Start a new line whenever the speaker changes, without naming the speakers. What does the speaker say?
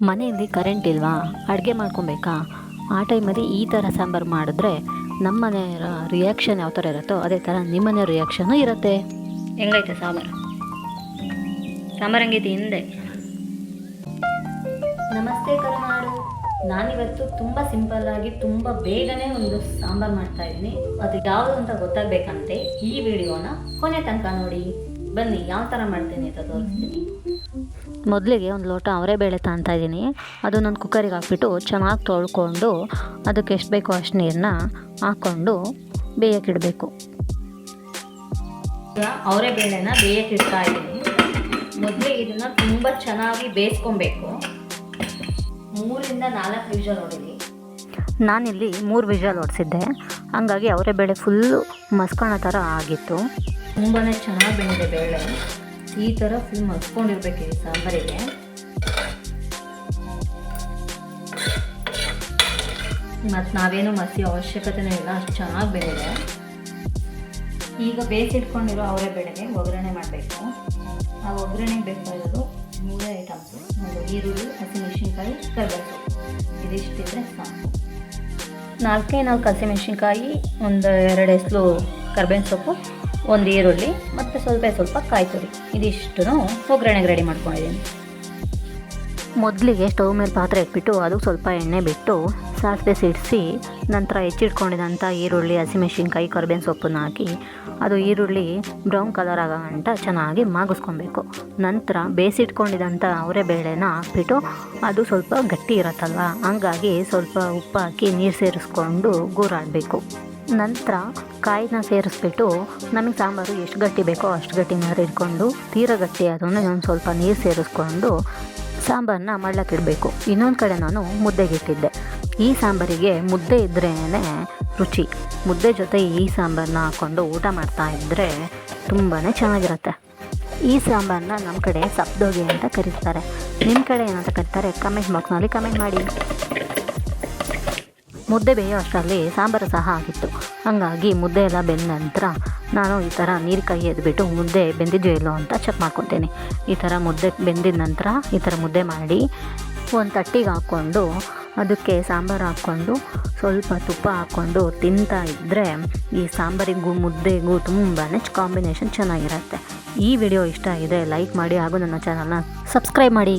ಮನೆಯಲ್ಲಿ ಕರೆಂಟ್ ಇಲ್ವಾ, ಅಡುಗೆ ಮಾಡ್ಕೊಬೇಕಾ, ಆ ಟೈಮಲ್ಲಿ ಈ ಥರ ಸಾಂಬಾರು ಮಾಡಿದ್ರೆ ನಮ್ಮ ಮನೆಯವರ ರಿಯಾಕ್ಷನ್ ಯಾವ ಥರ ಇರುತ್ತೋ ಅದೇ ಥರ ನಿಮ್ಮ ಮನೆಯ ರಿಯಾಕ್ಷನು ಇರುತ್ತೆ.
ಹೆಂಗೈತೆ ಸಾಂಬಾರು? ಸಾಂಬಾರು ಹೆಂಗೈತಿ ಹಿಂದೆ?
ನಮಸ್ತೆ ಕರುನಾಡು. ನಾನಿವತ್ತು ತುಂಬ ಸಿಂಪಲ್ಲಾಗಿ ತುಂಬ ಬೇಗನೆ ಒಂದು ಸಾಂಬಾರು ಮಾಡ್ತಾಯಿದ್ದೀನಿ. ಅದು ಯಾವುದು ಅಂತ ಗೊತ್ತಾಗಬೇಕಂತೆ ಈ ವಿಡಿಯೋನ ಕೊನೆ ತನಕ ನೋಡಿ. ಬನ್ನಿ ಯಾವ ಥರ ಮಾಡ್ತೀನಿ ಅಂತ ತೋರಿಸ್ತೀನಿ. ಮೊದಲಿಗೆ ಒಂದು ಲೋಟ ಅವರೆಬೇಳೆ ತಗೊತಾ ಇದ್ದೀನಿ. ಅದು ನಾನು ಕುಕ್ಕರಿಗೆ ಹಾಕ್ಬಿಟ್ಟು ಚೆನ್ನಾಗಿ ತೊಳ್ಕೊಂಡು ಅದಕ್ಕೆ ಎಷ್ಟು ಬೇಕೋ ಅಷ್ಟು ನೀರನ್ನ ಹಾಕ್ಕೊಂಡು ಬೇಯಕ್ಕಿಡಬೇಕು. ಅವರೆಬೇಳೆನ ಬೇಯಕ್ಕಿಡ್ತಾ ಇದ್ದೀನಿ. ಮೊದಲಿಗೆ ಇದನ್ನು ತುಂಬ ಚೆನ್ನಾಗಿ ಬೇಯಿಸ್ಕೊಬೇಕು. 3 ಇಂದ 4 ವಿಷಲ್ ಹೊಡೀಲಿ. ನಾನಿಲ್ಲಿ 3 ವಿಷಲ್ ಹೊಡಿಸಿದ್ದೆ, ಹಂಗಾಗಿ ಅವರೆಬೇಳೆ ಫುಲ್ಲು ಮಸ್ಕೊಳೋ ಥರ ಆಗಿತ್ತು. ತುಂಬಾ ಚೆನ್ನಾಗಿ ಬೆಂದಿದೆ ಬೇಳೆ. ಈ ಥರ ಫುಲ್ ಮಸ್ಕೊಂಡಿರ್ಬೇಕು ಈ ಸಾಂಬಾರಿಗೆ. ಮತ್ತು ನಾವೇನು ಮಸಿ ಅವಶ್ಯಕತೆನೇ ಇಲ್ಲ, ಅಷ್ಟು ಚೆನ್ನಾಗಿ ಬೆಂದಿದೆ. ಈಗ ಬೇಯಿಸಿಟ್ಕೊಂಡಿರೋ ಅವರೆಬೇಳೆಗೆ ಒಗ್ಗರಣೆ ಮಾಡಬೇಕು. ಆ ಒಗ್ಗರಣೆಗೆ ಬೇಕಾಗಿರೋದು 3 ಐಟಮ್ಸು. ಒಂದು ಈರುಳ್ಳಿ, ಹಸಿಮೆಣಸಿನ್ಕಾಯಿ, ಕರಿಬೇವು. ಇದಿಷ್ಟಿದ್ರೆ ಸಾಕು. 4 ಹಸಿಮೆಣಸಿನ್ಕಾಯಿ, ಒಂದು 2 ಎಸ್ಲು ಕರ್ಬೇವಿನ ಸೊಪ್ಪು, ಒಂದು ಈರುಳ್ಳಿ ಮತ್ತು ಸ್ವಲ್ಪ ಕಾಯಿ ತುರಿ. ಇದಿಷ್ಟು ಒಗ್ಗರಣೆಗೆ ರೆಡಿ ಮಾಡ್ಕೊಂಡಿದ್ದೀನಿ. ಮೊದಲಿಗೆ ಸ್ಟವ್ ಮೇಲೆ ಪಾತ್ರೆ ಇಟ್ಬಿಟ್ಟು ಅದಕ್ಕೆ ಸ್ವಲ್ಪ ಎಣ್ಣೆ ಬಿಟ್ಟು ಸಾಸಿವೆ ಸಿಡಿಸಿ ನಂತರ ಹೆಚ್ಚಿಟ್ಕೊಂಡಿದ್ದಂಥ ಈರುಳ್ಳಿ, ಹಸಿಮೆಣಸಿನ್ಕಾಯಿ, ಕರ್ಬೇವಿನ ಸೊಪ್ಪನ್ನ ಹಾಕಿ ಅದು ಈರುಳ್ಳಿ ಬ್ರೌನ್ ಕಲರ್ ಆಗೋ ಗಂಟ ಚೆನ್ನಾಗಿ ಮಾಗಿಸ್ಕೊಬೇಕು. ನಂತರ ಬೇಯಿಸಿಟ್ಕೊಂಡಿದ್ದಂಥ ಅವರೆಬೇಳೆನ ಹಾಕ್ಬಿಟ್ಟು ಅದು ಸ್ವಲ್ಪ ಗಟ್ಟಿ ಇರುತ್ತಲ್ವ, ಹಂಗಾಗಿ ಸ್ವಲ್ಪ ಉಪ್ಪು ಹಾಕಿ ನೀರು ಸೇರಿಸ್ಕೊಂಡು ಗೂರಾಡಬೇಕು. ನಂತರ ಕಾಯಿನ ಸೇರಿಸ್ಬಿಟ್ಟು ನಮಗೆ ಸಾಂಬಾರು ಎಷ್ಟು ಗಟ್ಟಿ ಬೇಕೋ ಅಷ್ಟು ಗಟ್ಟಿ ನೀರು ಇಟ್ಕೊಂಡು ತೀರ ಗಟ್ಟಿ ಆದ್ರೂ ಒಂದು ಸ್ವಲ್ಪ ನೀರು ಸೇರಿಸ್ಕೊಂಡು ಸಾಂಬಾರನ್ನ ಮಳ್ಳಕ್ಕಿಡಬೇಕು. ಇನ್ನೊಂದು ಕಡೆ ನಾನು ಮುದ್ದೆಗೆ ಇಟ್ಟಿದ್ದೆ. ಈ ಸಾಂಬಾರಿಗೆ ಮುದ್ದೆ ಇದ್ರೇ ರುಚಿ. ಮುದ್ದೆ ಜೊತೆ ಈ ಸಾಂಬಾರನ್ನ ಹಾಕ್ಕೊಂಡು ಊಟ ಮಾಡ್ತಾ ಇದ್ದರೆ ತುಂಬಾ ಚೆನ್ನಾಗಿರುತ್ತೆ. ಈ ಸಾಂಬಾರನ್ನ ನಮ್ಮ ಕಡೆ ಸಪ್ದೋಗಿ ಅಂತ ಕರೀತಾರೆ. ನಿಮ್ಮ ಕಡೆ ಏನಂತ ಕರೀತಾರೆ ಕಮೆಂಟ್ ಬಾಕ್ಸ್ನಲ್ಲಿ ಕಮೆಂಟ್ ಮಾಡಿ. ಮುದ್ದೆ ಬೇಯೋ ಅಷ್ಟರಲ್ಲಿ ಸಾಂಬಾರು ಸಹ ಆಗಿತ್ತು. ಹಾಗಾಗಿ ಮುದ್ದೆ ಎಲ್ಲ ಬೆಂದ ನಂತರ ನಾನು ಈ ಥರ ನೀರು ಕೈ ಎದ್ಬಿಟ್ಟು ಮುದ್ದೆ ಬೆಂದಿದೆಯೋ ಇಲ್ಲೋ ಅಂತ ಚೆಕ್ ಮಾಡ್ಕೊತೀನಿ. ಈ ಥರ ಮುದ್ದೆ ಬೆಂದಿದ ನಂತರ ಈ ಥರ ಮುದ್ದೆ ಮಾಡಿ ಒಂದು ತಟ್ಟಿಗೆ ಹಾಕ್ಕೊಂಡು ಅದಕ್ಕೆ ಸಾಂಬಾರು ಹಾಕ್ಕೊಂಡು ಸ್ವಲ್ಪ ತುಪ್ಪ ಹಾಕ್ಕೊಂಡು ತಿಂತಾ ಇದ್ದರೆ ಈ ಸಾಂಬಾರಿಗೂ ಮುದ್ದೆಗೂ ತುಂಬಾ ಕಾಂಬಿನೇಷನ್ ಚೆನ್ನಾಗಿರುತ್ತೆ. ಈ ವಿಡಿಯೋ ಇಷ್ಟ ಆಗಿದೆ ಲೈಕ್ ಮಾಡಿ ಹಾಗೂ ನನ್ನ ಚಾನಲ್ನ ಸಬ್ಸ್ಕ್ರೈಬ್ ಮಾಡಿ.